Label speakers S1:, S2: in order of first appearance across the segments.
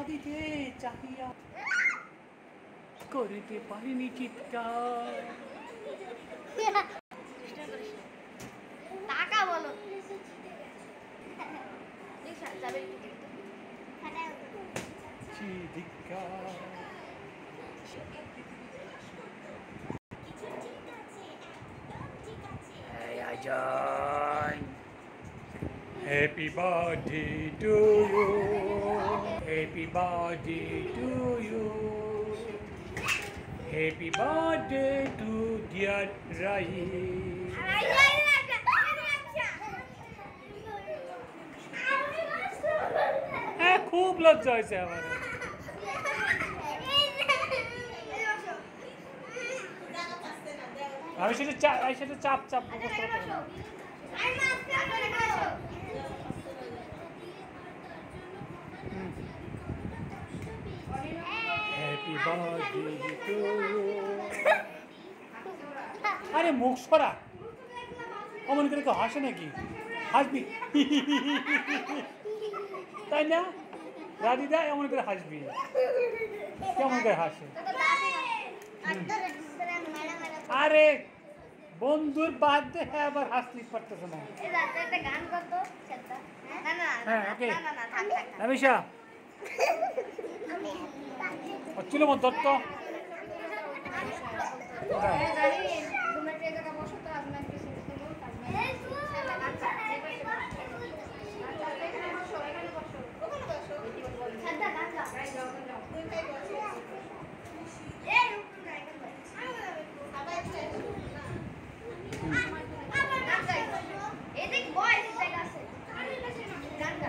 S1: দিতে চাহিয়া করিতে পারিনি চিৎকার।
S2: টাকা বলো
S1: Happy birthday to you. Happy birthday to you. Happy birthday to dear Rahim. হ্যাঁ খুব লজ্জা হয়েছে আমার। আমি সেটা চাপ চাপ মুখস্থ করতে পারি না। Happy birthday to you. আরে মুখ সরা, অমন করে কেউ হাসে নাকি? হাসবি তাই না রাধিদা? এমন করে হাসবি, কেমন করে হাসে? আরে বন্ধুর বার্থডে, হ্যাঁ আবার হাসতে পারতেছে না। হ্যাঁ ওকে রামেশা হচ্ছিল মত দত্ত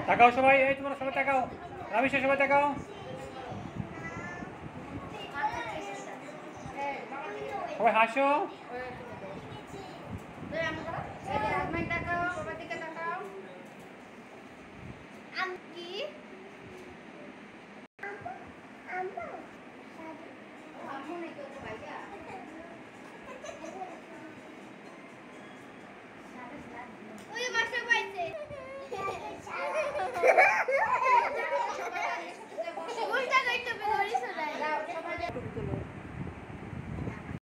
S1: তাকাও সবাই, এই তোমরা সবাই তাকাও, রামেশা সবাই তাকাও। সবাই হাসো।
S2: কি